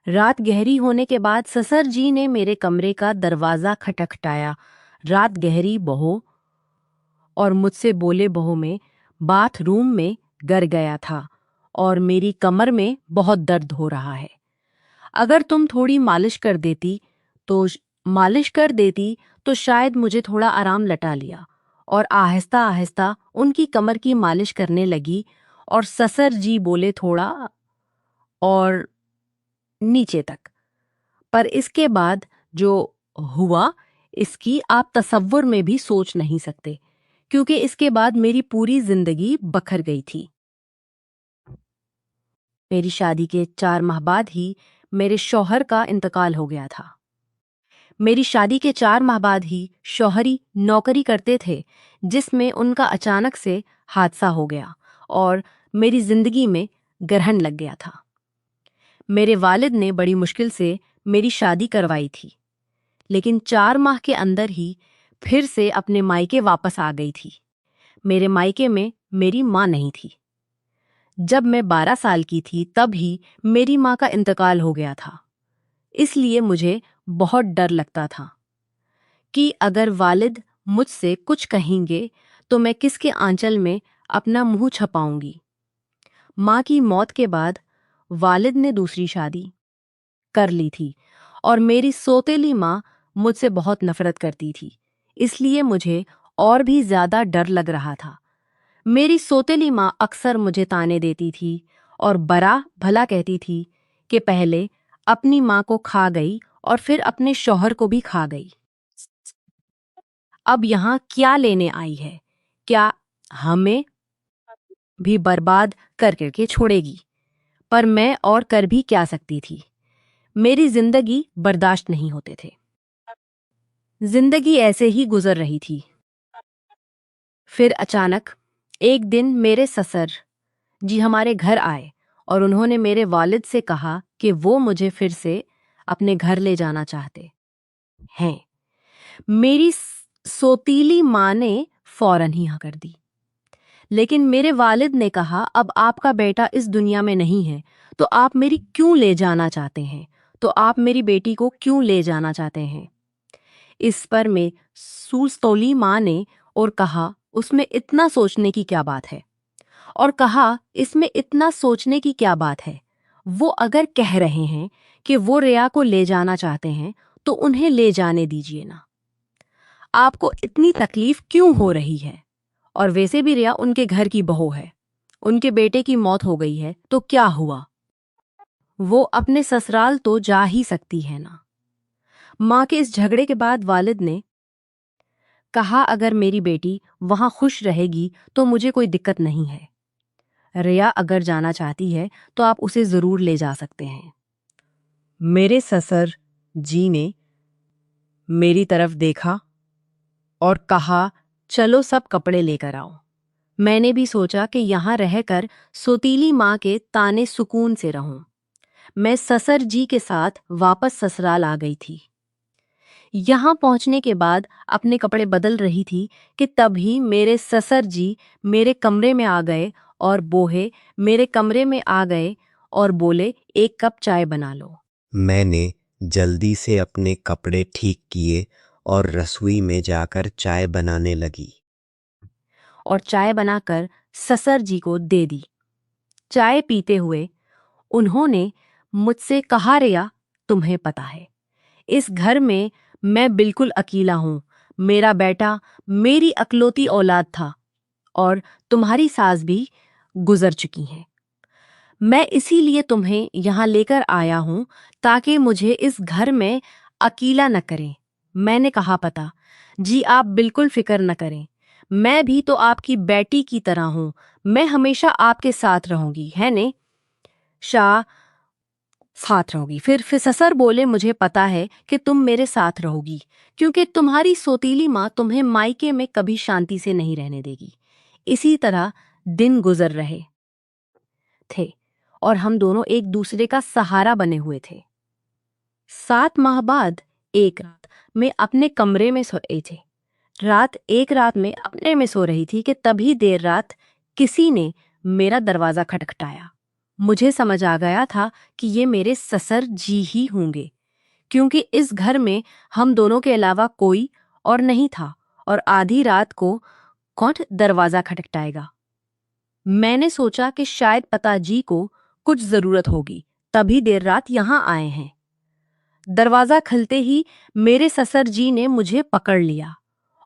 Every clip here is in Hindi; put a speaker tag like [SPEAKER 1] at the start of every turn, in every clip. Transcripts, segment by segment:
[SPEAKER 1] रात गहरी होने के बाद ससुर जी ने मेरे कमरे का दरवाज़ा खटखटाया। रात गहरी बहो और मुझसे बोले बहो में बाथरूम में गिर गया था और मेरी कमर में बहुत दर्द हो रहा है। अगर तुम थोड़ी मालिश कर देती तो शायद मुझे थोड़ा आराम लटा लिया। और आहिस्ता आहिस्ता उनकी कमर की मालिश करने लगी और ससुर जी बोले थोड़ा और नीचे तक। पर इसके बाद जो हुआ इसकी आप तसव्वुर में भी सोच नहीं सकते, क्योंकि इसके बाद मेरी पूरी जिंदगी बखर गई थी। मेरी शादी के 4 माह बाद ही मेरे शौहर का इंतकाल हो गया था। मेरी शादी के 4 माह बाद ही शौहरी नौकरी करते थे, जिसमें उनका अचानक से हादसा हो गया और मेरी जिंदगी में ग्रहण लग गया था। मेरे वालिद ने बड़ी मुश्किल से मेरी शादी करवाई थी, लेकिन 4 माह के अंदर ही फिर से अपने मायके वापस आ गई थी। मेरे मायके में मेरी माँ नहीं थी। जब मैं 12 साल की थी तब ही मेरी माँ का इंतकाल हो गया था। इसलिए मुझे बहुत डर लगता था कि अगर वालिद मुझसे कुछ कहेंगे तो मैं किसके आंचल में अपना मुंह छपाऊंगी। माँ की मौत के बाद वालिद ने दूसरी शादी कर ली थी और मेरी सौतेली माँ मुझसे बहुत नफरत करती थी। इसलिए मुझे और भी ज्यादा डर लग रहा था। मेरी सौतेली माँ अक्सर मुझे ताने देती थी और बड़ा भला कहती थी कि पहले अपनी माँ को खा गई और फिर अपने शौहर को भी खा गई। अब यहाँ क्या लेने आई है? क्या हमें भी बर्बाद कर करके छोड़ेगी? पर मैं और कर भी क्या सकती थी? मेरी जिंदगी बर्दाश्त नहीं होते थे। जिंदगी ऐसे ही गुजर रही थी। फिर अचानक एक दिन मेरे ससुर जी हमारे घर आए और उन्होंने मेरे वालिद से कहा कि वो मुझे फिर से अपने घर ले जाना चाहते हैं। मेरी सोतीली माँ ने फौरन ही हाँ कर दी, लेकिन मेरे वालिद ने कहा अब आपका बेटा इस दुनिया में नहीं है तो आप मेरी क्यों ले जाना चाहते हैं? तो आप मेरी बेटी को क्यों ले जाना चाहते हैं? इस पर मैं सूस्तौली माँ ने और कहा उसमें इतना सोचने की क्या बात है? और कहा इसमें इतना सोचने की क्या बात है? वो अगर कह रहे हैं कि वो रिया को ले जाना चाहते हैं तो उन्हें ले जाने दीजिए ना। आपको इतनी तकलीफ क्यों हो रही है? और वैसे भी रिया उनके घर की बहू है। उनके बेटे की मौत हो गई है तो क्या हुआ? वो अपने ससुराल तो जा ही सकती है ना। माँ के इस झगड़े के बाद वालिद ने कहा अगर मेरी बेटी वहां खुश रहेगी तो मुझे कोई दिक्कत नहीं है। रिया अगर जाना चाहती है तो आप उसे जरूर ले जा सकते हैं। मेरे ससुर जी ने मेरी तरफ देखा और कहा चलो सब कपड़े लेकर आओ। मैंने भी सोचा कि यहाँ रहकर सोतीली माँ के ताने सुकून से रहूं। मैं ससुर जी के साथ वापस ससुराल आ गई थी। यहाँ पहुँचने के बाद अपने कपड़े बदल रही थी कि तभी मेरे ससुर जी मेरे कमरे में आ गए और बोहे मेरे कमरे में आ गए और बोले एक कप चाय बना लो।
[SPEAKER 2] मैंने जल्दी से अपने कपड़े ठीक किए और रसोई में जाकर चाय बनाने लगी।
[SPEAKER 1] और चाय बनाकर ससुर जी को दे दी। चाय पीते हुए उन्होंने मुझसे कहा रिया तुम्हें पता है इस घर में मैं बिल्कुल अकेला हूँ। मेरा बेटा मेरी अकलौती औलाद था और तुम्हारी सास भी गुजर चुकी हैं। मैं इसीलिए तुम्हें यहाँ लेकर आया हूँ ताकि मुझे इस घर में अकेला न करें। मैंने कहा पता जी आप बिल्कुल फिक्र न करें, मैं भी तो आपकी बेटी की तरह हूँ। मैं हमेशा आपके साथ रहूंगी है ने शाह साथ रहोगी। फिर ससुर बोले मुझे पता है कि तुम मेरे साथ रहोगी क्योंकि तुम्हारी सौतीली माँ तुम्हें मायके में कभी शांति से नहीं रहने देगी। इसी तरह दिन गुजर रहे थे और हम दोनों एक दूसरे का सहारा बने हुए थे। 7 माह बाद एक रात में अपने कमरे में सोए थे। एक रात में अपने में सो रही थी कि तभी देर रात किसी ने मेरा दरवाजा खटखटाया। मुझे समझ आ गया था कि ये मेरे ससुर जी ही होंगे, क्योंकि इस घर में हम दोनों के अलावा कोई और नहीं था। और आधी रात को कौन दरवाजा खटखटाएगा? मैंने सोचा कि शायद पिताजी को कुछ जरूरत होगी, तभी देर रात यहाँ आए हैं। दरवाजा खुलते ही मेरे ससुर जी ने मुझे पकड़ लिया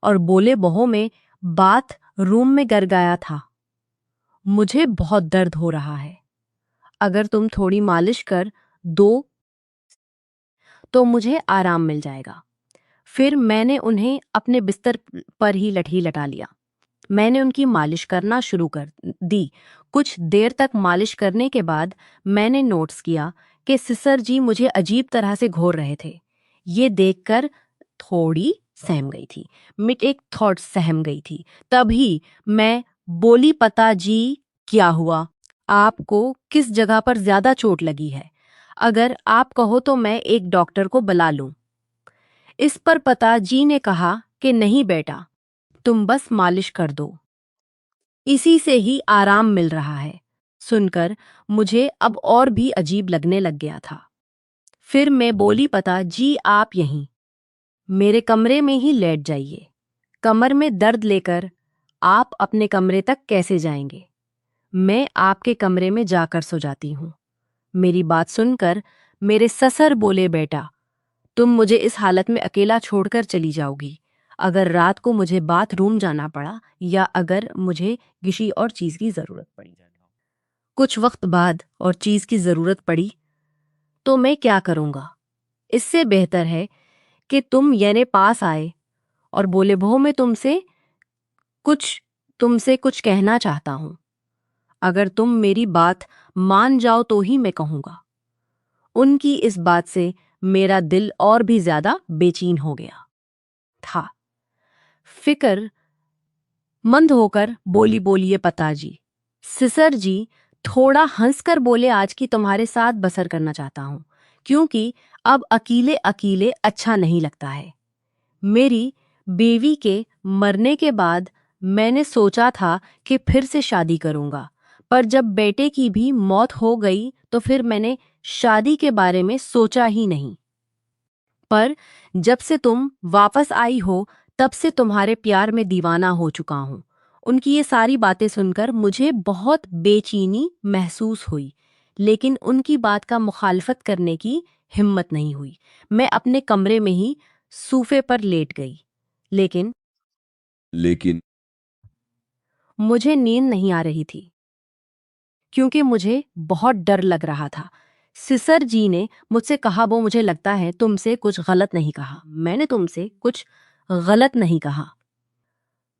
[SPEAKER 1] और बोले, बहू में बात रूम में गिर गया था, मुझे बहुत दर्द हो रहा है, अगर तुम थोड़ी मालिश कर दो तो मुझे आराम मिल जाएगा। फिर मैंने उन्हें अपने बिस्तर पर ही लटा लिया। मैंने उनकी मालिश करना शुरू कर दी। कुछ देर तक मालिश करने के बाद मैंने नोट्स किया कि ससुर जी मुझे अजीब तरह से घूर रहे थे। ये देखकर थोड़ी सहम गई थी। मिट एक थॉट सहम गई थी। तभी मैं बोली, पता जी क्या हुआ? आपको किस जगह पर ज्यादा चोट लगी है? अगर आप कहो तो मैं एक डॉक्टर को बुला लूं। इस पर पिताजी ने कहा कि नहीं बेटा, तुम बस मालिश कर दो, इसी से ही आराम मिल रहा है। सुनकर मुझे अब और भी अजीब लगने लग गया था। फिर मैं बोली, पिताजी आप यहीं मेरे कमरे में ही लेट जाइए। कमर में दर्द लेकर आप अपने कमरे तक कैसे जाएंगे? मैं आपके कमरे में जाकर सो जाती हूँ। मेरी बात सुनकर मेरे ससुर बोले, बेटा तुम मुझे इस हालत में अकेला छोड़कर चली जाओगी। अगर रात को मुझे बाथरूम जाना पड़ा या अगर मुझे किसी और चीज की जरूरत पड़ी, कुछ वक्त बाद और चीज की जरूरत पड़ी, तो मैं क्या करूंगा? इससे बेहतर है कि तुम येने पास आए और बोले, बहू मैं तुमसे कुछ कहना चाहता हूं। अगर तुम मेरी बात मान जाओ तो ही मैं कहूंगा। उनकी इस बात से मेरा दिल और भी ज्यादा बेचैन हो गया था। फिक्र मंद होकर बोलिए पिताजी। ससुर जी थोड़ा हंसकर बोले, आज की तुम्हारे साथ बसर करना चाहता हूं, क्योंकि अब अकेले अकेले अच्छा नहीं लगता है। मेरी बीवी के मरने के बाद मैंने सोचा था कि फिर से शादी करूंगा, पर जब बेटे की भी मौत हो गई तो फिर मैंने शादी के बारे में सोचा ही नहीं। पर जब से तुम वापस आई हो तब से तुम्हारे प्यार में दीवाना हो चुका हूं। उनकी ये सारी बातें सुनकर मुझे बहुत बेचैनी महसूस हुई, लेकिन उनकी बात का मुखालफत करने की हिम्मत नहीं हुई। मैं अपने कमरे में ही सूफे पर लेट गई, लेकिन मुझे नींद नहीं आ रही थी, क्योंकि मुझे बहुत डर लग रहा था। ससुर जी ने मुझसे कहा, वो मुझे लगता है तुमसे कुछ गलत नहीं कहा। मैंने तुमसे कुछ गलत नहीं कहा।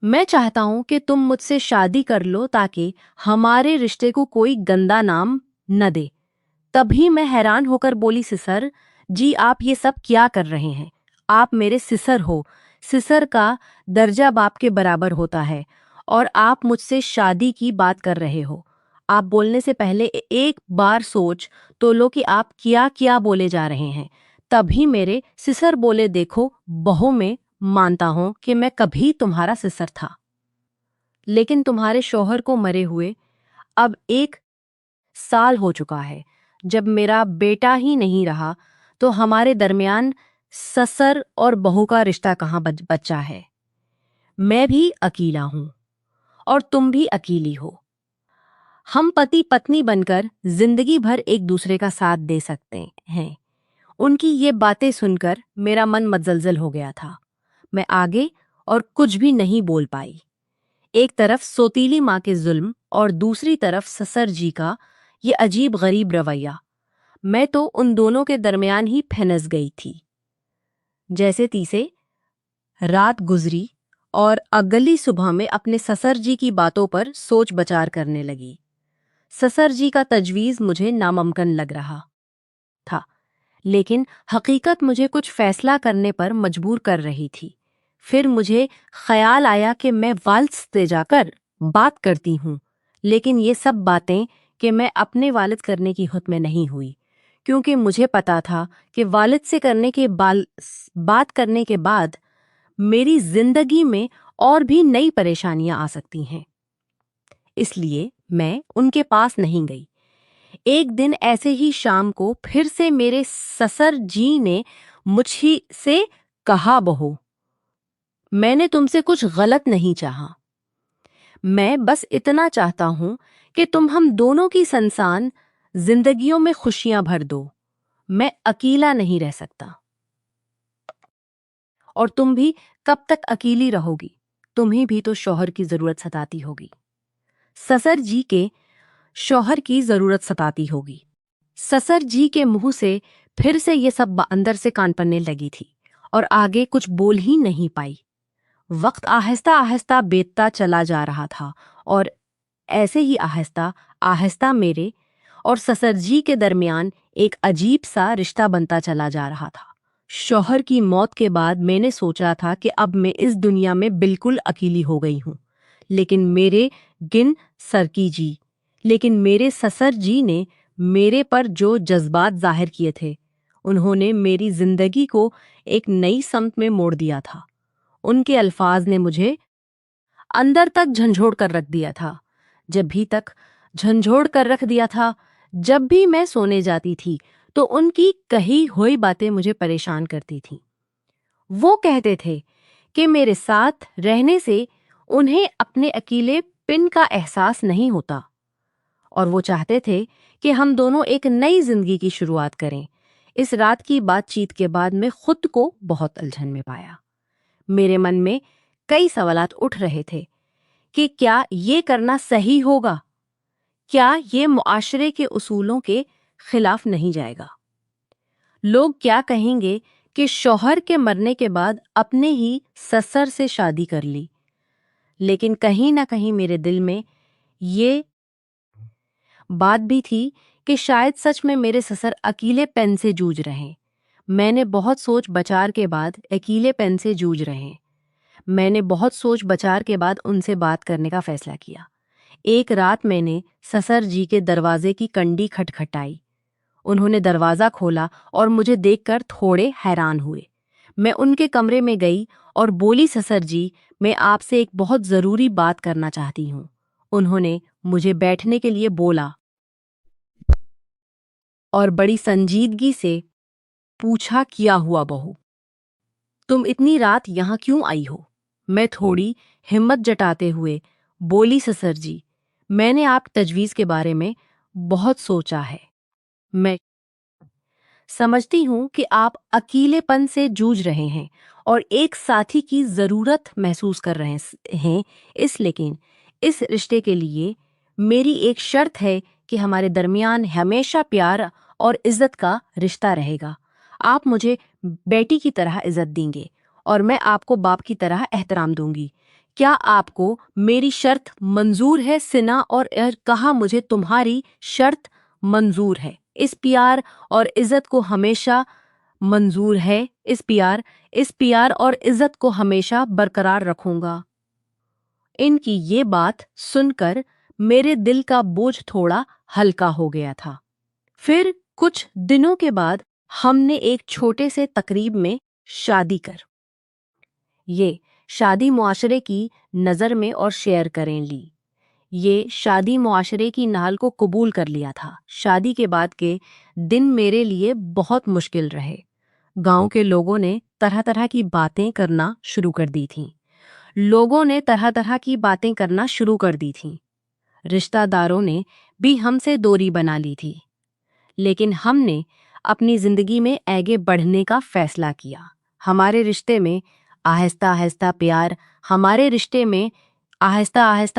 [SPEAKER 1] मैं चाहता हूं कि तुम मुझसे शादी कर लो ताकि हमारे रिश्ते को कोई गंदा नाम न दे। तभी मैं हैरान होकर बोली, ससुर जी आप ये सब क्या कर रहे हैं? आप मेरे ससुर हो। ससुर का दर्जा बाप के बराबर होता है और आप मुझसे शादी की बात कर रहे हो। आप बोलने से पहले एक बार सोच तो लो कि आप क्या क्या बोले जा रहे हैं। तभी मेरे ससुर बोले, देखो बहू मैं मानता हूं कि मैं कभी तुम्हारा ससुर था, लेकिन तुम्हारे शौहर को मरे हुए अब 1 साल हो चुका है। जब मेरा बेटा ही नहीं रहा तो हमारे दरमियान ससुर और बहू का रिश्ता कहाँ बचा है? मैं भी अकेला हूं और तुम भी अकेली हो। हम पति पत्नी बनकर जिंदगी भर एक दूसरे का साथ दे सकते हैं। उनकी ये बातें सुनकर मेरा मन मज्जलजल हो गया था। मैं आगे और कुछ भी नहीं बोल पाई। एक तरफ सौतीली माँ के जुल्म और दूसरी तरफ ससुर जी का ये अजीब गरीब रवैया। मैं तो उन दोनों के दरमियान ही फंस गई थी। जैसे तीसे रात गुजरी और अगली सुबह में अपने ससुर जी की बातों पर सोच विचार करने लगी। ससुर जी का तजवीज़ मुझे नामुमकिन लग रहा था, लेकिन हकीकत मुझे कुछ फैसला करने पर मजबूर कर रही थी। फिर मुझे ख्याल आया कि मैं वालिद से जाकर बात करती हूँ, लेकिन ये सब बातें कि मैं अपने वालिद करने की हिम्मत में नहीं हुई, क्योंकि मुझे पता था कि वालिद से बात करने के बाद मेरी जिंदगी में और भी नई परेशानियां आ सकती हैं। इसलिए मैं उनके पास नहीं गई। एक दिन ऐसे ही शाम को फिर से मेरे ससुर जी ने मुझी से कहा, बहू, मैंने तुमसे कुछ गलत नहीं चाहा। मैं बस इतना चाहता हूं कि तुम हम दोनों की संसान जिंदगियों में खुशियां भर दो। मैं अकेला नहीं रह सकता। और तुम भी कब तक अकेली रहोगी? तुम्हें भी तो शौहर की जरूरत सताती होगी। ससुर जी के शौहर की जरूरत सताती होगी। ससुर जी के मुंह से फिर से ये सब अंदर से कान पड़ने लगी थी और आगे कुछ बोल ही नहीं पाई। वक्त आहिस्ता आहिस्ता बीतता चला जा रहा था और ऐसे ही आहिस्ता आहिस्ता मेरे और ससुर जी के दरमियान एक अजीब सा रिश्ता बनता चला जा रहा था। शौहर की मौत के बाद मैंने सोचा था कि अब मैं इस दुनिया में बिल्कुल अकेली हो गई हूँ। लेकिन मेरे ससुर जी ने मेरे पर जो जज्बात जाहिर किए थे, उन्होंने मेरी जिंदगी को एक नई समत में मोड़ दिया था। उनके अल्फाज ने मुझे अंदर तक झंझोड़ कर रख दिया था। जब भी मैं सोने जाती थी तो उनकी कही हुई बातें मुझे परेशान करती थीं। वो कहते थे कि मेरे साथ रहने से उन्हें अपने अकेलेपन का एहसास नहीं होता और वो चाहते थे कि हम दोनों एक नई जिंदगी की शुरुआत करें। इस रात की बातचीत के बाद मैं खुद को बहुत उलझन में पाया। मेरे मन में कई सवालात उठ रहे थे कि क्या ये करना सही होगा? क्या ये मुआशरे के उसूलों के खिलाफ नहीं जाएगा? लोग क्या कहेंगे कि शौहर के मरने के बाद अपने ही ससुर से शादी कर ली? लेकिन कहीं ना कहीं मेरे दिल में ये बात भी थी कि शायद सच में मेरे ससुर अकेलेपन से जूझ रहे हैं। मैंने बहुत सोच बचार के बाद अकेलेपन से जूझ रहे हैं। मैंने बहुत सोच बचार के बाद उनसे बात करने का फैसला किया। एक रात मैंने ससुर जी के दरवाजे की कंडी खटखटाई। उन्होंने दरवाज़ा खोला और मुझे देखकर थोड़े हैरान हुए। मैं उनके कमरे में गई और बोली, ससुर जी, मैं आपसे एक बहुत ज़रूरी बात करना चाहती हूँ। उन्होंने मुझे बैठने के लिए बोला और बड़ी संजीदगी से पूछा, क्या हुआ बहू? तुम इतनी रात यहाँ क्यों आई हो? मैं थोड़ी हिम्मत जताते हुए बोली, ससुर जी, मैंने आप तजवीज़ के बारे में बहुत सोचा है। मैं समझती हूँ कि आप अकेलेपन से जूझ रहे हैं और एक साथी की ज़रूरत महसूस कर रहे हैं। इस रिश्ते के लिए मेरी एक शर्त है कि हमारे दरमियान हमेशा प्यार और इज्जत का रिश्ता रहेगा। आप मुझे बेटी की तरह इज्जत देंगे और मैं आपको बाप की तरह एहतराम दूंगी। क्या आपको मेरी शर्त मंजूर है? सिना और कहा, मुझे तुम्हारी शर्त मंजूर है। इस प्यार और इज्जत को हमेशा मंजूर है। इस प्यार और इज्जत को हमेशा बरकरार रखूंगा। इनकी ये बात सुनकर मेरे दिल का बोझ थोड़ा हल्का हो गया था। फिर कुछ दिनों के बाद हमने एक छोटे से तकरीब में शादी कर ये शादी मुआशरे की नज़र में और शेयर करें ली। ये शादी मुआशरे की नाल को कबूल कर लिया था। शादी के बाद के दिन मेरे लिए बहुत मुश्किल रहे। गांव के लोगों ने तरह तरह की बातें करना शुरू कर दी थीं। रिश्तेदारों ने भी हमसे दूरी बना ली थी। लेकिन हमने अपनी जिंदगी में आगे बढ़ने का फैसला किया। हमारे रिश्ते में आहिस्ता आहिस्ता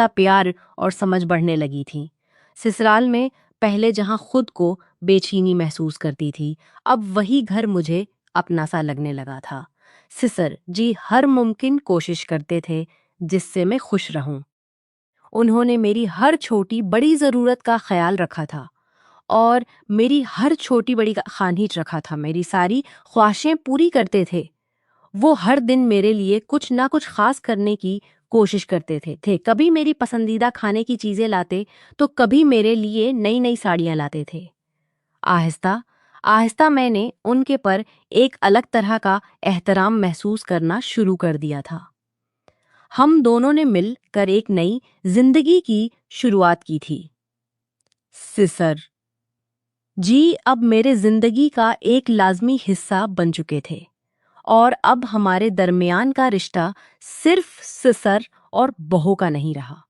[SPEAKER 1] प्यार और समझ बढ़ने लगी थी। ससुराल में पहले जहां खुद को बेचैनी महसूस करती थी, अब वही घर मुझे अपना सा लगने लगा था। ससुर जी हर मुमकिन कोशिश करते थे जिससे मैं खुश रहूं। उन्होंने मेरी हर छोटी बड़ी ज़रूरत का ख्याल रखा था और मेरी हर छोटी बड़ी ख्वाहिश रखा था। मेरी सारी ख्वाहिशें पूरी करते थे। वो हर दिन मेरे लिए कुछ ना कुछ खास करने की कोशिश करते थे। कभी मेरी पसंदीदा खाने की चीज़ें लाते तो कभी मेरे लिए नई नई साड़ियाँ लाते थे। आहिस्ता आहिस्ता मैंने उनके पर एक अलग तरह का एहतराम महसूस करना शुरू कर दिया था। हम दोनों ने मिलकर एक नई जिंदगी की शुरुआत की थी। सिसर जी अब मेरे जिंदगी का एक लाजमी हिस्सा बन चुके थे और अब हमारे दरमियान का रिश्ता सिर्फ ससुर और बहू का नहीं रहा,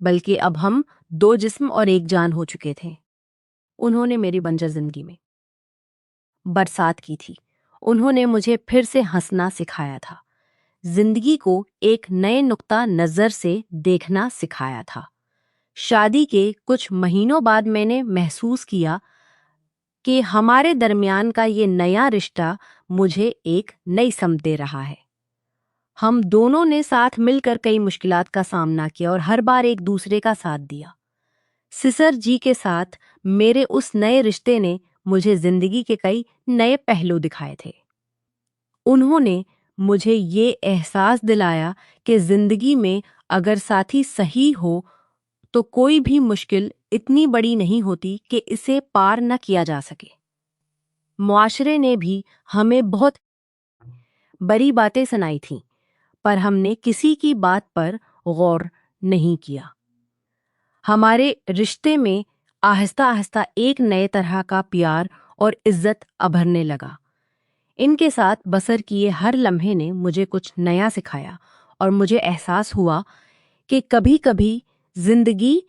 [SPEAKER 1] बल्कि अब हम दो जिस्म और एक जान हो चुके थे। उन्होंने मेरी बंजर जिंदगी में बरसात की थी। उन्होंने मुझे फिर से हंसना सिखाया था, जिंदगी को एक नए नुक्ता नजर से देखना सिखाया था। शादी के कुछ महीनों बाद मैंने महसूस किया कि हमारे दरमियान का ये नया रिश्ता मुझे एक नई समझ दे रहा है। हम दोनों ने साथ मिलकर कई मुश्किलात का सामना किया और हर बार एक दूसरे का साथ दिया। सिसर जी के साथ मेरे उस नए रिश्ते ने मुझे जिंदगी के कई नए पहलू दिखाए थे। उन्होंने मुझे ये एहसास दिलाया कि जिंदगी में अगर साथी सही हो तो कोई भी मुश्किल इतनी बड़ी नहीं होती कि इसे पार न किया जा सके। मुआशरे ने भी हमें बहुत बड़ी बातें सुनाई थीं, पर हमने किसी की बात पर गौर नहीं किया। हमारे रिश्ते में आहिस्ता आहिस्ता एक नए तरह का प्यार और इज्जत अभरने लगा। इनके साथ बसर किए हर लम्हे ने मुझे कुछ नया सिखाया और मुझे एहसास हुआ कि कभी कभी जिंदगी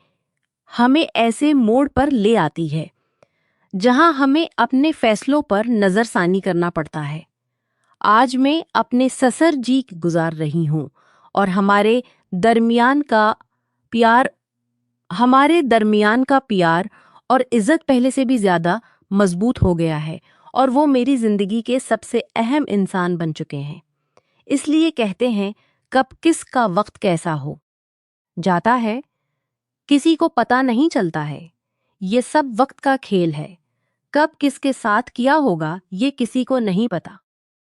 [SPEAKER 1] हमें ऐसे मोड़ पर ले आती है जहां हमें अपने फैसलों पर नजरसानी करना पड़ता है। आज मैं अपने ससुर जी गुजार रही हूं और दरमियान का प्यार हमारे दरमियान का प्यार और इज्जत पहले से भी ज्यादा मजबूत हो गया है और वो मेरी जिंदगी के सबसे अहम इंसान बन चुके हैं। इसलिए कहते हैं कब किसका वक्त कैसा हो जाता है किसी को पता नहीं चलता है। ये सब वक्त का खेल है। कब किसके साथ किया होगा ये किसी को नहीं पता।